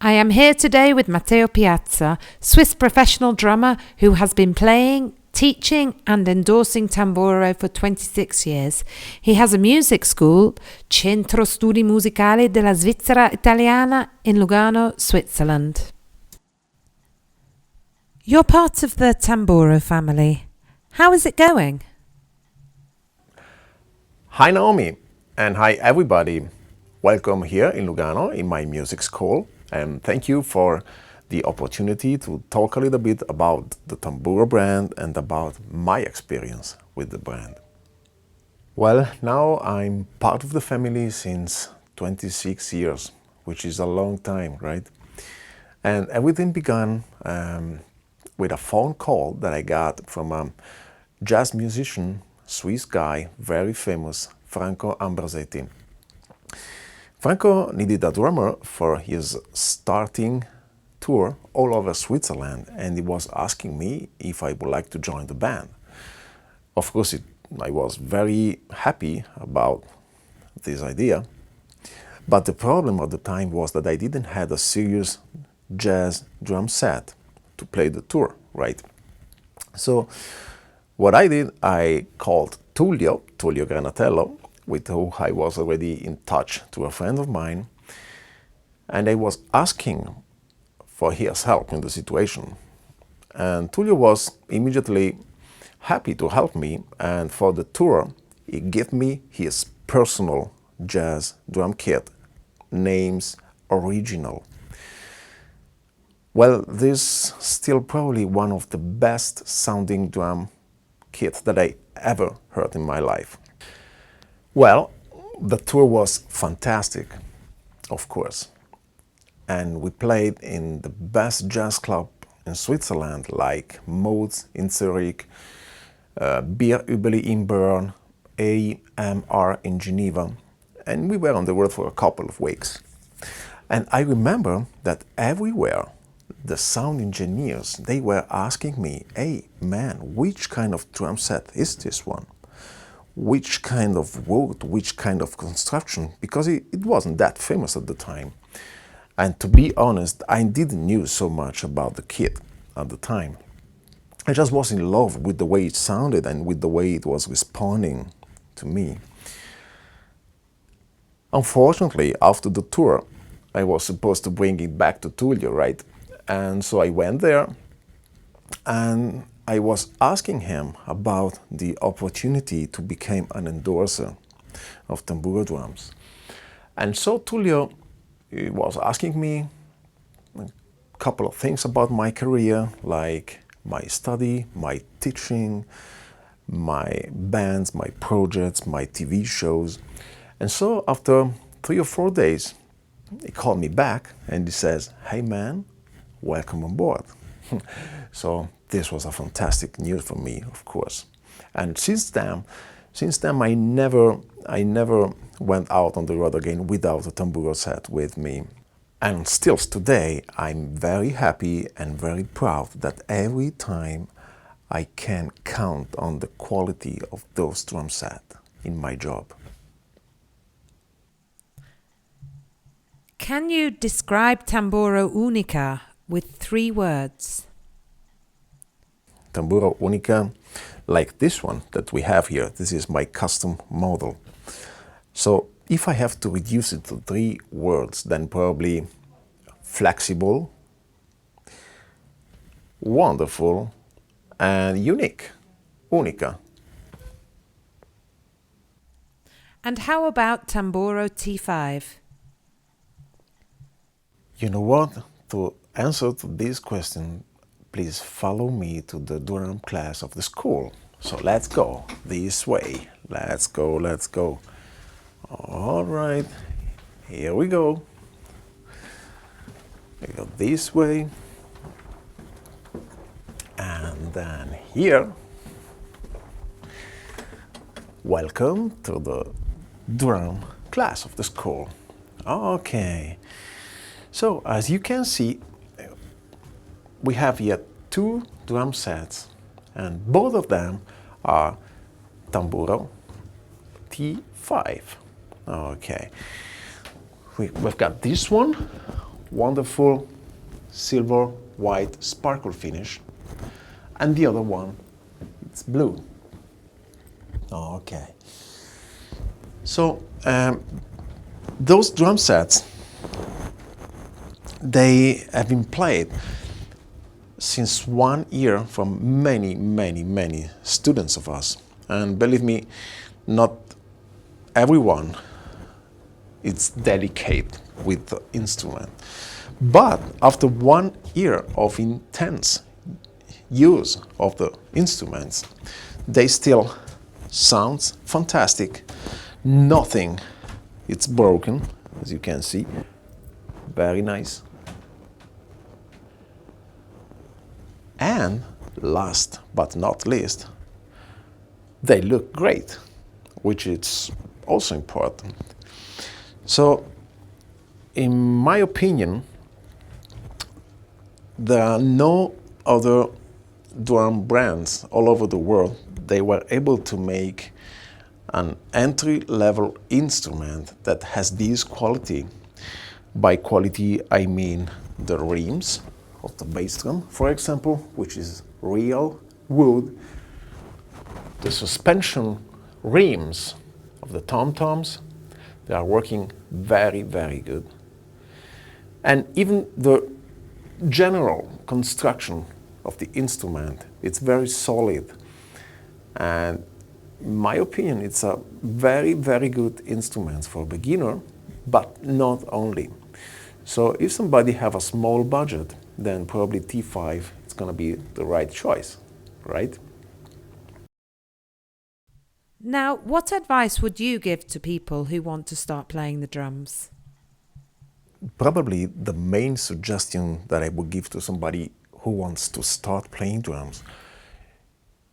I am here today with Matteo Piazza, Swiss professional drummer who has been playing, teaching and endorsing Tamburo for 26 years. He has a music school, Centro Studi Musicali della Svizzera Italiana in Lugano, Switzerland. You're part of the Tamburo family. How is it going? Hi Naomi, and hi everybody. Welcome here in Lugano in my music school, and thank you for the opportunity to talk a little bit about the Tamburo brand and about my experience with the brand. Well, now I'm part of the family since 26 years, which is a long time, right? And everything began with a phone call that I got from a jazz musician, Swiss guy, very famous, Franco Ambrosetti. Franco needed a drummer for his starting tour all over Switzerland, and he was asking me if I would like to join the band. Of course, I was very happy about this idea, but the problem at the time was that I didn't have a serious jazz drum set to play the tour, right? So what I did, I called Tullio Granatello, with whom I was already in touch, to a friend of mine, and I was asking for his help in the situation. And Tullio was immediately happy to help me, and for the tour he gave me his personal jazz drum kit, names Original. Well, this is still probably one of the best sounding drum kits that I ever heard in my life. Well, the tour was fantastic, of course, and we played in the best jazz club in Switzerland, like Modes in Zurich, Bier Übeli in Bern, AMR in Geneva, and we were on the road for a couple of weeks. And I remember that everywhere the sound engineers, they were asking me, hey man, which kind of drum set is this one? Which kind of wood, which kind of construction, because it wasn't that famous at the time. And to be honest, I didn't know so much about the kit at the time. I just was in love with the way it sounded and with the way it was responding to me. Unfortunately, after the tour, I was supposed to bring it back to Tullio, right? And so I went there and I was asking him about the opportunity to become an endorser of Tamburo drums. And so Tullio was asking me a couple of things about my career, like my study, my teaching, my bands, my projects, my TV shows. And so after 3 or 4 days, he called me back and he says, hey man, welcome on board. So this was a fantastic news for me, of course. And since then I never went out on the road again without a Tamburo set with me. And still today, I'm very happy and very proud that every time I can count on the quality of those drum sets in my job. Can you describe Tamburo Unica with 3 words? Tamburo Unica, like this one that we have here, this is my custom model. So if I have to reduce it to 3 words, then probably flexible, wonderful, and unique. Unica. And how about Tamburo T5? You know what? To answer to this question, please follow me to the drum class of the school. So let's go this way. Let's go. All right, here we go. We go this way. And then here. Welcome to the drum class of the school. Okay. So as you can see, we have here 2 drum sets, and both of them are Tamburo T5. Okay, we've got this one wonderful silver white sparkle finish, and the other one, it's blue. Okay. So those drum sets, they have been played since 1 year from many, many, many students of us. And believe me, not everyone is dedicated with the instrument. But after 1 year of intense use of the instruments, they still sound fantastic. Nothing it's broken, as you can see. Very nice. And last but not least, they look great, which is also important. So, in my opinion, there are no other drum brands all over the world. They were able to make an entry-level instrument that has this quality. By quality, I mean the rims of the bass drum, for example, which is real wood. The suspension rims of the tom-toms, they are working very, very good. And even the general construction of the instrument, it's very solid. And in my opinion, it's a very, very good instrument for a beginner, but not only. So if somebody have a small budget, then probably T5 is going to be the right choice, right? Now, what advice would you give to people who want to start playing the drums? Probably the main suggestion that I would give to somebody who wants to start playing drums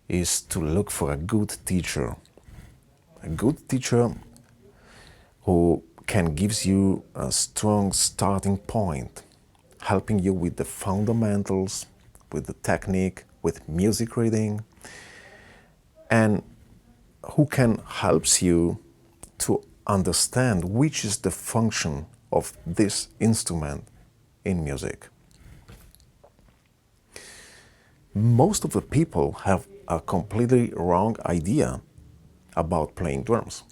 is to look for a good teacher. A good teacher who can give you a strong starting point, helping you with the fundamentals, with the technique, with music reading, and who can helps you to understand which is the function of this instrument in music. Most of the people have a completely wrong idea about playing drums.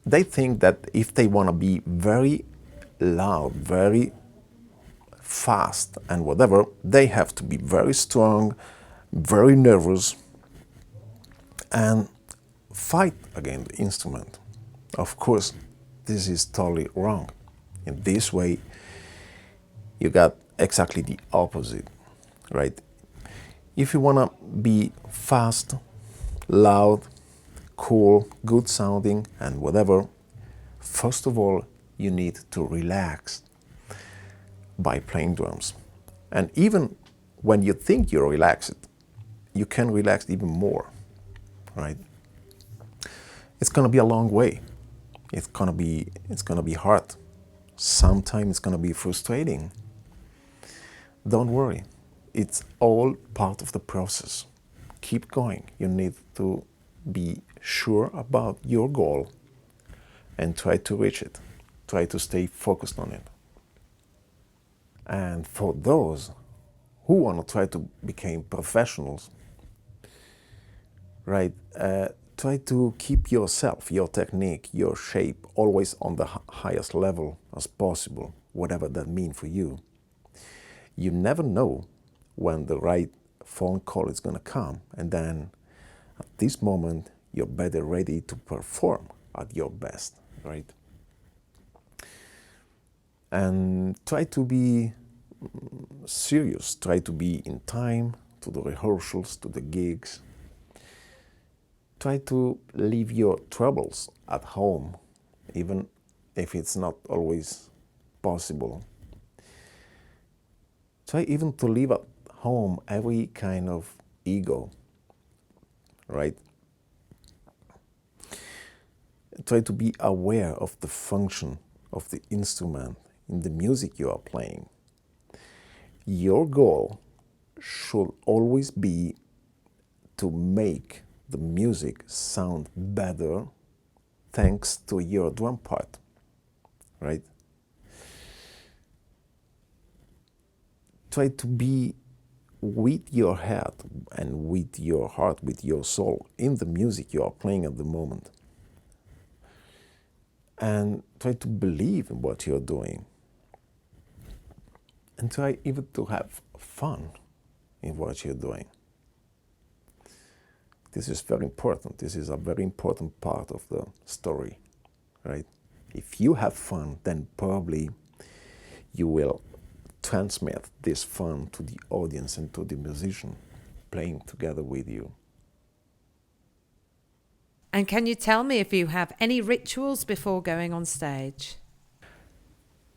They think that if they want to be very loud, very fast and whatever, they have to be very strong, very nervous, and fight against the instrument. Of course, this is totally wrong. In this way, you got exactly the opposite, right? If you want to be fast, loud, cool, good sounding, and whatever, first of all, you need to relax by playing drums. And even when you think you're relaxed, you can relax even more, right? It's gonna be a long way. It's gonna be hard. Sometimes it's gonna be frustrating. Don't worry. It's all part of the process. Keep going. You need to be sure about your goal and try to reach it. Try to stay focused on it. And for those who want to try to become professionals, right, try to keep yourself, your technique, your shape always on the highest level as possible, whatever that means for you. You never know when the right phone call is going to come, and then at this moment you're better ready to perform at your best, right? And try to be serious, try to be in time to the rehearsals, to the gigs. Try to leave your troubles at home, even if it's not always possible. Try even to leave at home every kind of ego, right? Try to be aware of the function of the instrument in the music you are playing. Your goal should always be to make the music sound better thanks to your drum part, right? Try to be with your head and with your heart, with your soul in the music you are playing at the moment. And try to believe in what you're doing. And try even to have fun in what you're doing. This is very important. This is a very important part of the story, right? If you have fun, then probably you will transmit this fun to the audience and to the musician playing together with you. And can you tell me if you have any rituals before going on stage?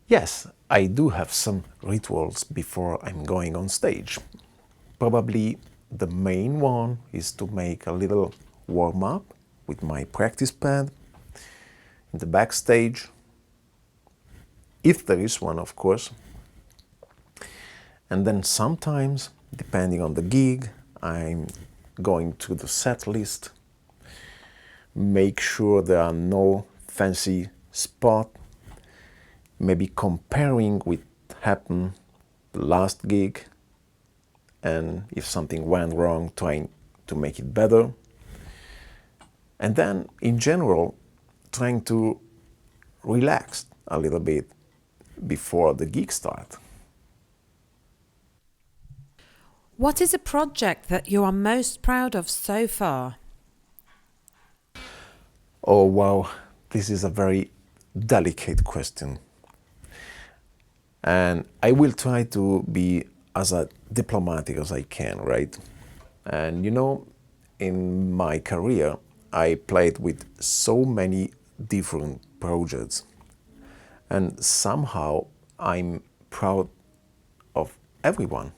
Yes, I do have some rituals before I'm going on stage. Probably the main one is to make a little warm-up with my practice pad in the backstage, if there is one, of course. And then sometimes, depending on the gig, I'm going through the set list, make sure there are no fancy spots, maybe comparing what happened the last gig, and if something went wrong, trying to make it better. And then, in general, trying to relax a little bit before the gig starts. What is a project that you are most proud of so far? Oh, wow, this is a very delicate question. And I will try to be as diplomatic as I can, right? And you know, in my career, I played with so many different projects. And somehow I'm proud of every one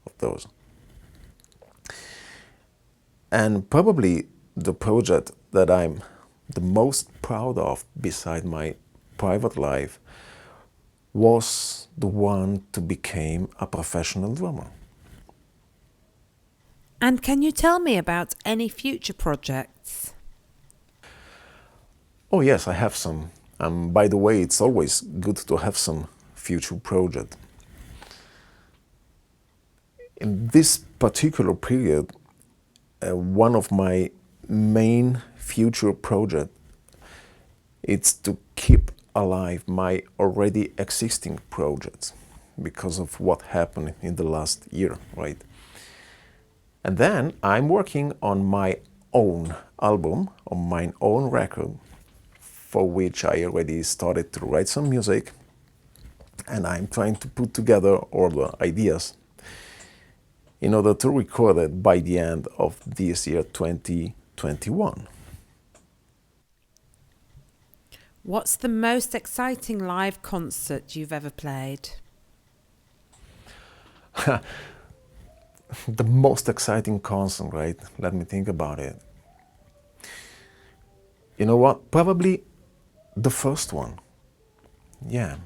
of those. And probably the project that I'm the most proud of beside my private life was the one to become a professional drummer. And can you tell me about any future projects? Oh yes, I have some. By the way, it's always good to have some future project. In this particular period, one of my main future project is to keep alive my already existing projects because of what happened in the last year, right? And then I'm working on my own album, on my own record, for which I already started to write some music, and I'm trying to put together all the ideas in order to record it by the end of this year, 2021. What's the most exciting live concert you've ever played? The most exciting concert, right? Let me think about it. You know what? Probably the first one. Yeah.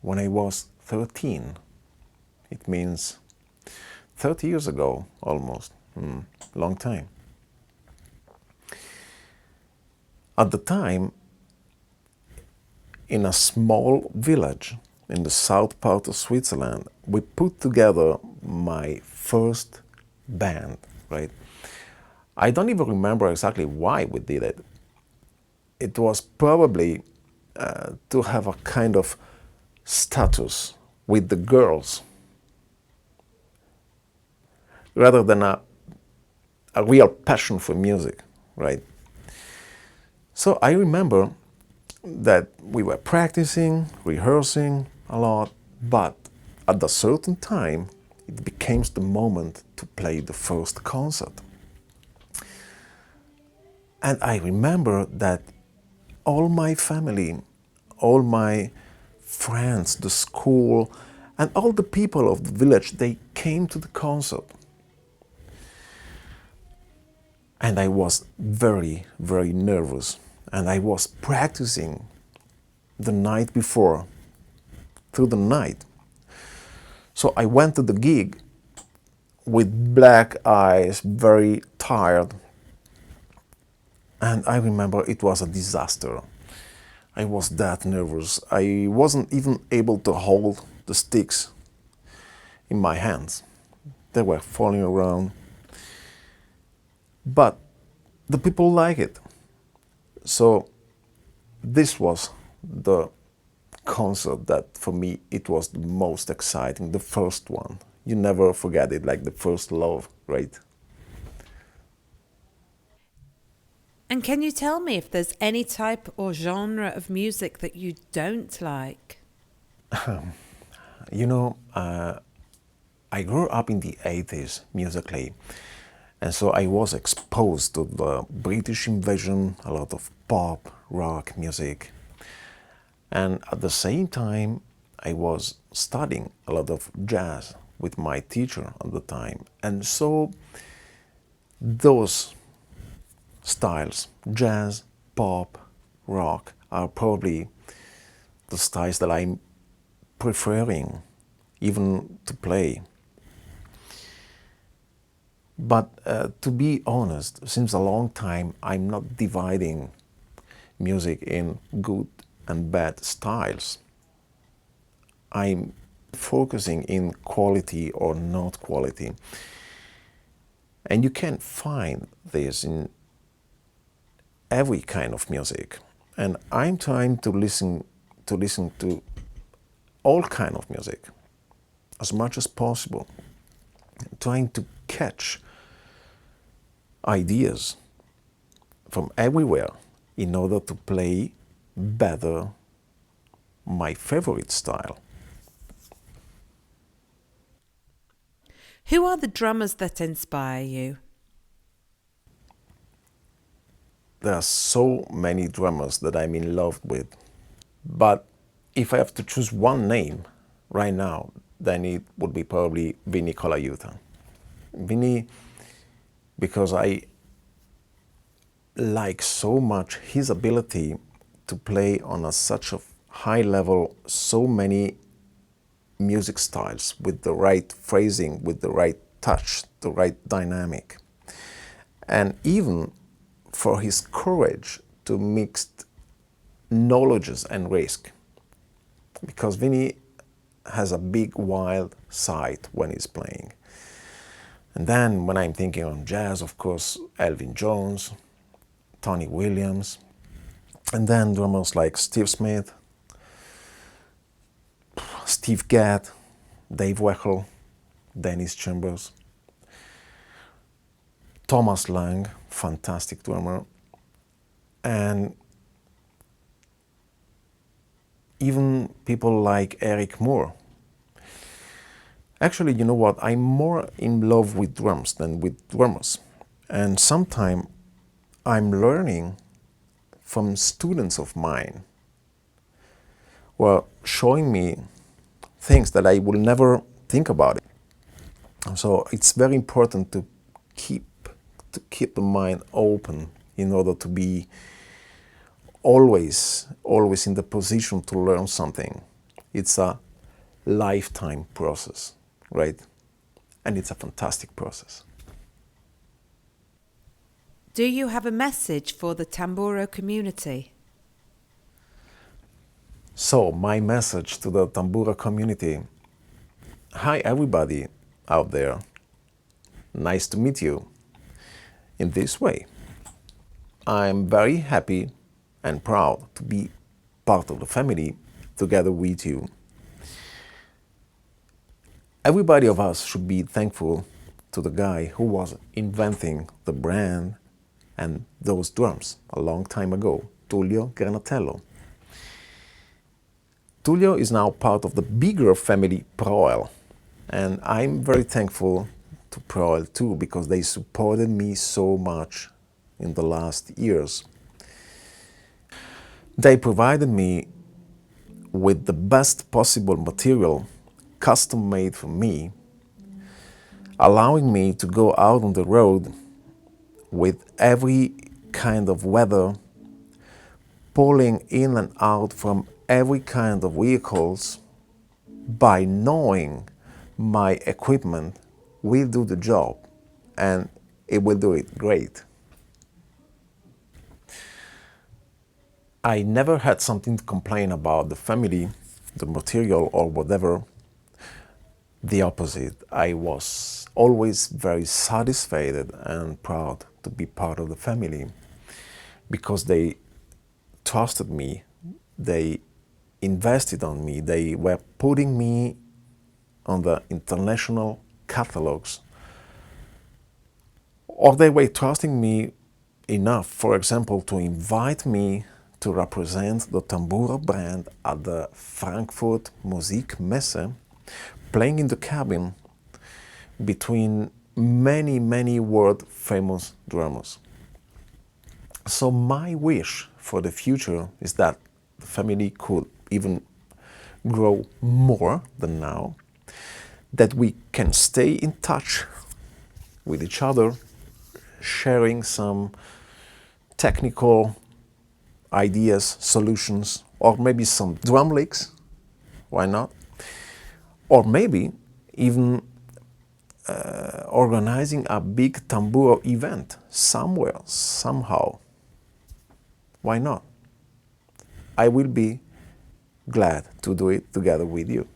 When I was 13. It means 30 years ago, almost. Long time. At the time, in a small village in the south part of Switzerland, we put together my first band, right? I don't even remember exactly why we did it. It was probably to have a kind of status with the girls rather than a real passion for music, right? So I remember that we were practicing, rehearsing a lot, but at a certain time, it became the moment to play the first concert. And I remember that all my family, all my friends, the school, and all the people of the village, they came to the concert. And I was very, very nervous. And I was practicing the night before, through the night. So I went to the gig with black eyes, very tired. And I remember it was a disaster. I was that nervous. I wasn't even able to hold the sticks in my hands. They were falling around. But the people like it. So this was the concert that for me it was the most exciting, the first one. You never forget it, like the first love, right? And can you tell me if there's any type or genre of music that you don't like? You know, I grew up in the 80s musically, and so I was exposed to the British invasion, a lot of pop, rock music. And at the same time, I was studying a lot of jazz with my teacher at the time. And so those styles, jazz, pop, rock, are probably the styles that I'm preferring even to play. But to be honest, since a long time, I'm not dividing music in good and bad styles. I'm focusing in quality or not quality. And you can find this in every kind of music. And I'm trying to listen to all kind of music as much as possible, trying to catch ideas from everywhere in order to play better my favorite style. Who are the drummers that inspire you? There are so many drummers that I'm in love with, but if I have to choose one name right now, then it would be probably Vinny Colaiuta. Vinny, because I like so much his ability to play on such a high level so many music styles with the right phrasing, with the right touch, the right dynamic. And even for his courage to mix knowledges and risk. Because Vinny has a big wild side when he's playing. And then when I'm thinking on jazz, of course, Elvin Jones, Tony Williams, and then drummers like Steve Smith, Steve Gadd, Dave Weckl, Dennis Chambers, Thomas Lang, fantastic drummer, and even people like Eric Moore. Actually, you know what? I'm more in love with drums than with drummers. And sometimes I'm learning from students of mine who are showing me things that I will never think about it. So it's very important to keep the mind open in order to be always in the position to learn something. It's a lifetime process, right? And it's a fantastic process. Do you have a message for the Tamburo community? So my message to the Tamburo community: hi everybody out there, nice to meet you in this way. I'm very happy and proud to be part of the family together with you. Everybody of us should be thankful to the guy who was inventing the brand and those drums a long time ago, Tullio Granatello. Tullio is now part of the bigger family Proel, and I'm very thankful to Proel too, because they supported me so much in the last years. They provided me with the best possible material, custom made for me, allowing me to go out on the road with every kind of weather, pulling in and out from every kind of vehicles, by knowing my equipment will do the job and it will do it great. I never had something to complain about the family, the material, or whatever. The opposite. I was always very satisfied and proud to be part of the family because they trusted me, they invested on me, they were putting me on the international catalogs, or they were trusting me enough, for example, to invite me to represent the Tamburo brand at the Frankfurt Musikmesse, playing in the cabin between many world famous drummers. So my wish for the future is that the family could even grow more than now, that we can stay in touch with each other, sharing some technical ideas, solutions, or maybe some drum licks, why not? Or maybe even organizing a big tamburo event somewhere, somehow. Why not? I will be glad to do it together with you.